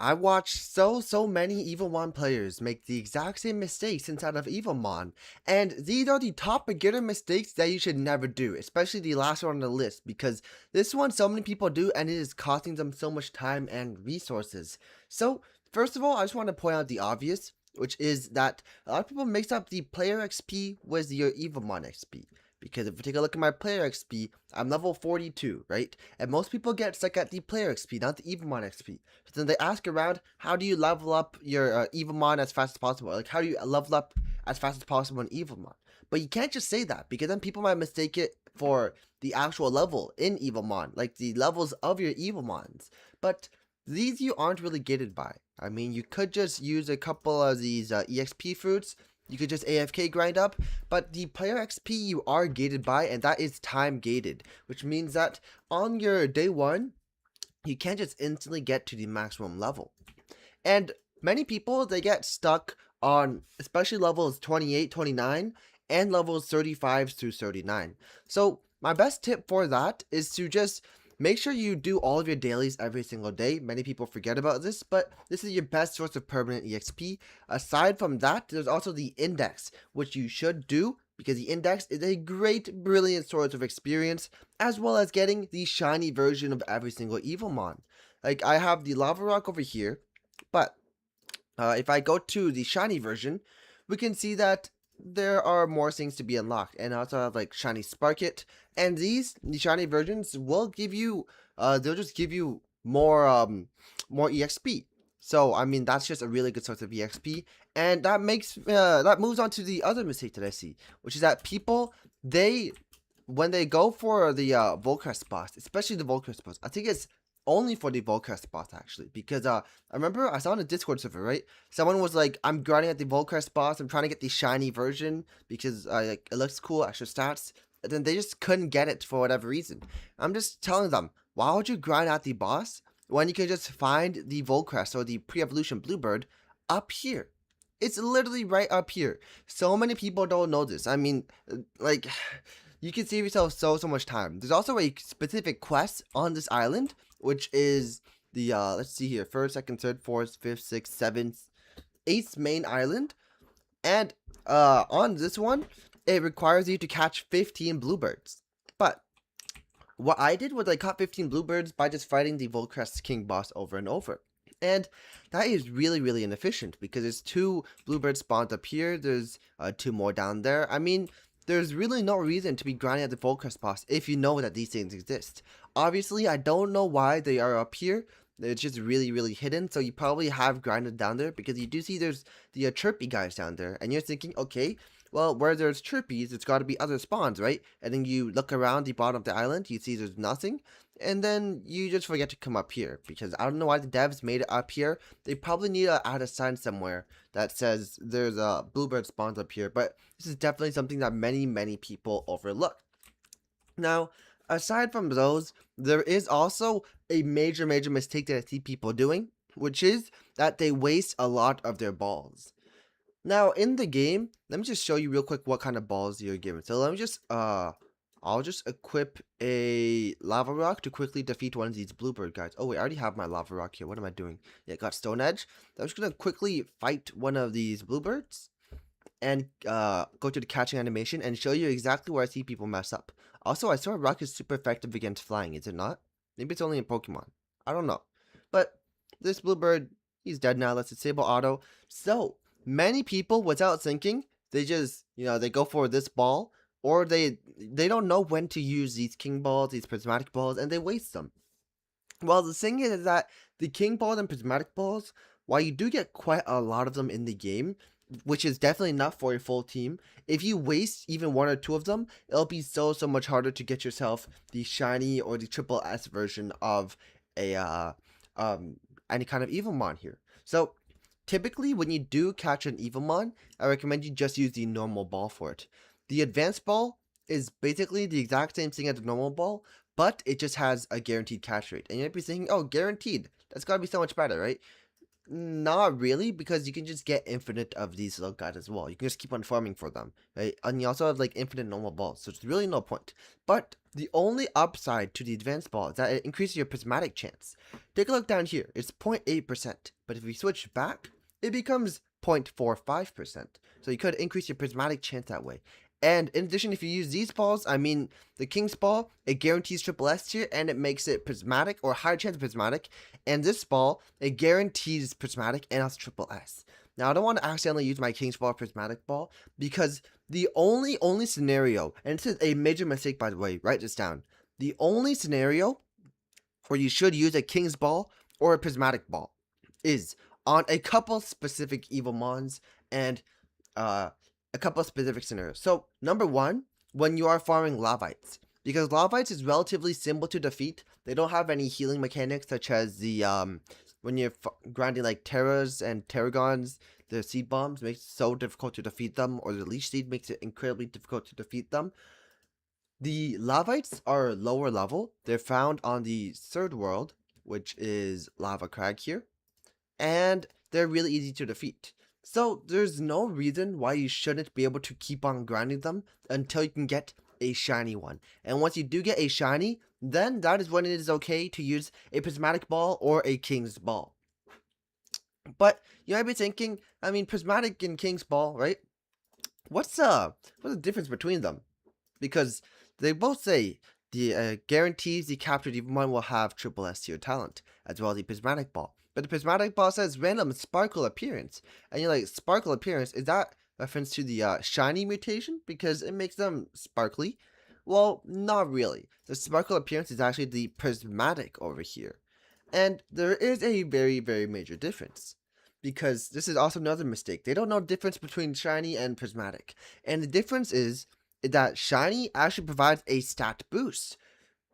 I watched so many Evomon players make the exact same mistakes inside of Evomon, and these are the top beginner mistakes that you should never do, especially the last one on the list, because this one so many people do and it is costing them so much time and resources. So, first of all, I just want to point out the obvious, which is that a lot of people mix up the player XP with your Evomon XP. Because if we take a look at my player XP, I'm level 42, right? And most people get stuck at the player XP, not the Evomon XP. So then they ask around, how do you level up your Evomon as fast as possible? Like, how do you level up as fast as possible in Evomon? But you can't just say that, because then people might mistake it for the actual level in Evomon, like the levels of your Evomons. But these you aren't really gated by. I mean, you could just use a couple of these EXP fruits. You could just AFK grind up, but the player XP you are gated by, and that is time gated, which means that on your day 1, you can't just instantly get to the maximum level. And many people, they get stuck on especially levels 28, 29, and levels 35 through 39. So my best tip for that is to just make sure you do all of your dailies every single day. Many people forget about this, but this is your best source of permanent EXP. Aside from that, there's also the index, which you should do, because the index is a great, brilliant source of experience, as well as getting the shiny version of every single Evomon. Like, I have the Lava Rock over here, but if I go to the shiny version, we can see that there are more things to be unlocked, and I also have like shiny Sparkit, and the shiny versions will give you, they'll just give you more EXP. So I mean, that's just a really good source of EXP, and that moves on to the other mistake that I see, which is that people, when they go for the Volcrest boss, especially the Volcrest boss, I think it's only for the Volcrest boss actually, because I remember I saw on the Discord server, right? Someone was like, I'm grinding at the Volcrest boss, I'm trying to get the shiny version because like, it looks cool, extra stats, and then they just couldn't get it for whatever reason. I'm just telling them, why would you grind at the boss when you can just find the Volcrest or the pre-evolution Bluebird up here? It's literally right up here. So many people don't know this. I mean, like, you can save yourself so much time. There's also a specific quest on this island, which is the let's see here, first, second, third, fourth, fifth, sixth, seventh, eighth main island, and on this one, it requires you to catch 15 bluebirds. But what I did was I caught 15 bluebirds by just fighting the Volcrest King boss over and over. And that is really inefficient, because there's 2 bluebird spawns up here, there's 2 more down there. I mean, there's really no reason to be grinding at the Volcrest boss if you know that these things exist. Obviously, I don't know why they are up here. It's just really hidden, so you probably have grinded down there, because you do see there's the chirpy guys down there, and you're thinking, okay, well, where there's chirpies, there's got to be other spawns, right? And then you look around the bottom of the island, you see there's nothing, and then you just forget to come up here, because I don't know why the devs made it up here. They probably need to add a sign somewhere that says there's a bluebird spawns up here, but this is definitely something that many people overlook. Now, aside from those, there is also a major mistake that I see people doing, which is that they waste a lot of their balls. Now, in the game, let me just show you real quick what kind of balls you're given. So let me just, I'll just equip a lava rock to quickly defeat one of these bluebird guys. Oh wait, I already have my lava rock here. What am I doing? Yeah, got stone edge. I'm just gonna quickly fight one of these bluebirds and go to the catching animation and show you exactly where I see people mess up. Also, I saw a rock is super effective against flying, is it not? Maybe it's only in Pokemon. I don't know. But this bluebird, he's dead now. Let's disable auto. So many people, without thinking, they just, they go for this ball, or they don't know when to use these king balls, these prismatic balls, and they waste them. Well, the thing is that the king balls and prismatic balls, while you do get quite a lot of them in the game, which is definitely enough for a full team, if you waste even 1 or 2 of them, it'll be so much harder to get yourself the shiny or the triple S version of a any kind of Evomon here. So typically, when you do catch an Evomon, I recommend you just use the normal ball for it. The advanced ball is basically the exact same thing as the normal ball, but it just has a guaranteed catch rate. And you might be thinking, oh, guaranteed, that's gotta be so much better, right? Not really, because you can just get infinite of these little guys as well. You can just keep on farming for them, right? And you also have like infinite normal balls, so it's really no point. But the only upside to the advanced ball is that it increases your prismatic chance. Take a look down here. It's 0.8%, but if we switch back, it becomes 0.45%. So you could increase your prismatic chance that way. And in addition, if you use these balls, I mean, the King's Ball, it guarantees triple S tier and it makes it prismatic or higher chance of prismatic. And this ball, it guarantees prismatic and also triple S. Now, I don't want to accidentally use my King's Ball prismatic ball because the only scenario, and this is a major mistake by the way, write this down. The only scenario where you should use a King's Ball or a prismatic ball is on a couple specific Evomons and uh, a couple of specific scenarios. So, number one, when you are farming Lavites, because Lavites is relatively simple to defeat. They don't have any healing mechanics such as the when you're grinding like Terras and Terragons, the seed bombs makes it so difficult to defeat them, or the leech seed makes it incredibly difficult to defeat them. The Lavites are lower level. They're found on the third world, which is Lava Crag here, and they're really easy to defeat. So there's no reason why you shouldn't be able to keep on grinding them until you can get a shiny one. And once you do get a shiny, then that is when it is okay to use a prismatic ball or a king's ball. But you might be thinking, I mean, prismatic and king's ball, right? What's the difference between them? Because they both say the guarantees the captured Evomon will have triple S tier talent, as well as the prismatic ball. But the prismatic ball says random sparkle appearance, and you're like, sparkle appearance, is that reference to the shiny mutation because it makes them sparkly? Well, not really. The sparkle appearance is actually the prismatic over here, and there is a very major difference. Because this is also another mistake. They don't know the difference between shiny and prismatic. And the difference is that shiny actually provides a stat boost.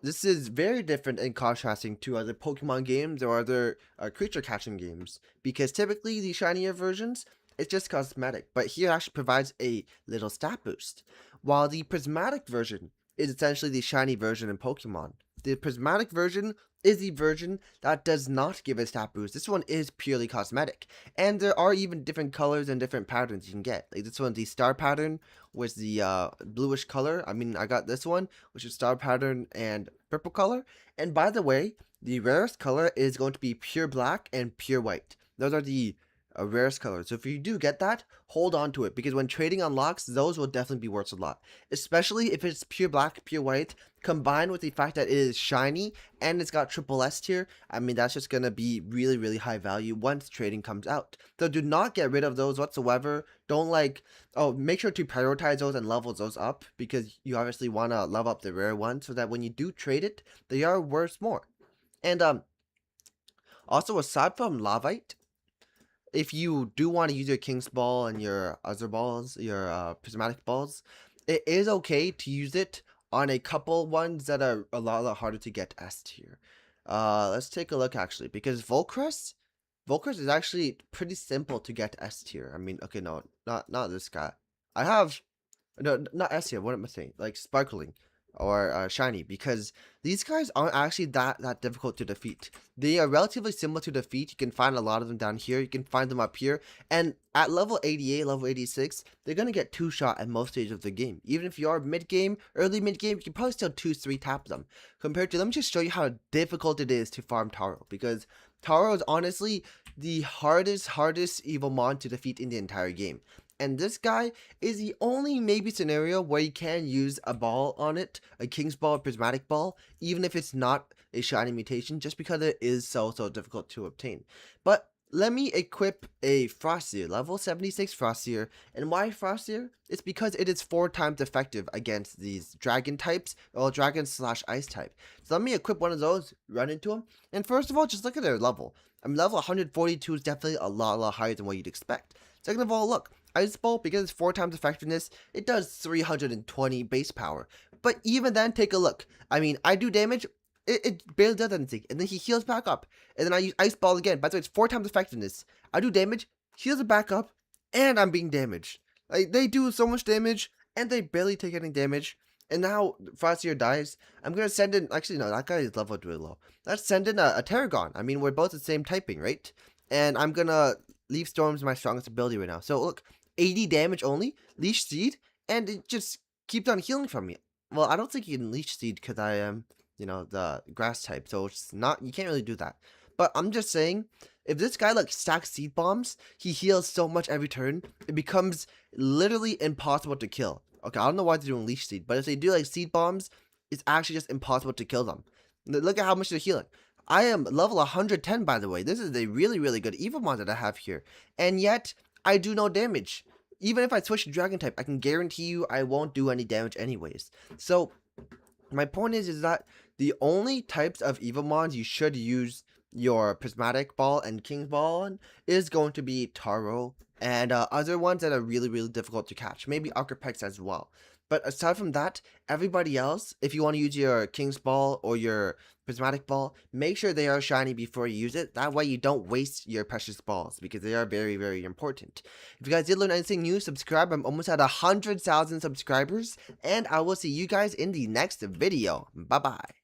This is very different in contrasting to other Pokemon games or other creature catching games, because typically the shinier versions, it's just cosmetic, but here actually provides a little stat boost, while the prismatic version is essentially the shiny version in Pokemon. The prismatic version is the version that does not give a stat boost. This one is purely cosmetic, and there are even different colors and different patterns you can get. Like this one, the star pattern was the bluish color. I mean, I got this one, which is star pattern and purple color. And by the way, the rarest color is going to be pure black and pure white. Those are the rarest colors. So if you do get that, hold on to it, because when trading unlocks, those will definitely be worth a lot. Especially if it's pure black, pure white, combined with the fact that it is shiny and it's got triple S tier. I mean, that's just gonna be really high value once trading comes out. So do not get rid of those whatsoever. Don't make sure to prioritize those and level those up, because you obviously want to level up the rare one so that when you do trade it, they are worth more. And also, aside from Lavite, if you do want to use your King's Ball and your other balls, your prismatic balls, it is okay to use it on a couple ones that are a lot harder to get S tier. Let's take a look actually, because Volcrest is actually pretty simple to get S tier. I mean, okay, no, not this guy. I have no, not S tier. What am I saying? Like sparkling or shiny, because these guys aren't actually that difficult to defeat. They are relatively similar to defeat. You can find a lot of them down here. You can find them up here. And at level 88, level 86, they're going to get 2-shot at most stages of the game. Even if you are mid-game, early mid-game, you can probably still 2-3 tap them. Compared to, let me just show you how difficult it is to farm Taro. Because Taro is honestly the hardest Evomon to defeat in the entire game. And this guy is the only maybe scenario where you can use a ball on it, a King's Ball or Prismatic Ball, even if it's not a shiny mutation, just because it is so difficult to obtain. But let me equip a Frostier, level 76 Frostier. And why Frostier? It's because it is 4 times effective against these dragon types, or dragon / ice type. So let me equip one of those, run into them. And first of all, just look at their level. I mean, level 142 is definitely a lot higher than what you'd expect. Second of all, look. Ice Ball, because it's 4 times effectiveness, it does 320 base power. But even then, take a look. I mean, I do damage, it barely does anything. And then he heals back up. And then I use Ice Ball again. By the way, it's 4 times effectiveness. I do damage, heals it back up, and I'm being damaged. Like, they do so much damage, and they barely take any damage. And now Frostier dies. I'm gonna send in. Actually, no, that guy is leveled really low. Let's send in a Terragon. I mean, we're both the same typing, right? and I'm gonna Leaf Storm's my strongest ability right now. So look, 80 damage only, Leech Seed, and it just keeps on healing from me. Well, I don't think you can Leech Seed because I am, the grass type, so it's not, you can't really do that. But I'm just saying, if this guy like stacks seed bombs, he heals so much every turn, it becomes literally impossible to kill. Okay, I don't know why they're doing Leech Seed, but if they do like seed bombs, it's actually just impossible to kill them. Look at how much they're healing. I am level 110, by the way. This is a really, really good Evomon that I have here. And yet, I do no damage. Even if I switch to Dragon type, I can guarantee you I won't do any damage anyways. So, my point is that the only types of Evomons you should use your Prismatic Ball and King's Ball on is going to be Taro and other ones that are really, really difficult to catch. Maybe Archepex as well. But aside from that, everybody else, if you want to use your King's Ball or your Prismatic Ball, make sure they are shiny before you use it. That way you don't waste your precious balls, because they are very, very important. If you guys did learn anything new, subscribe. I'm almost at 100,000 subscribers, and I will see you guys in the next video. Bye-bye.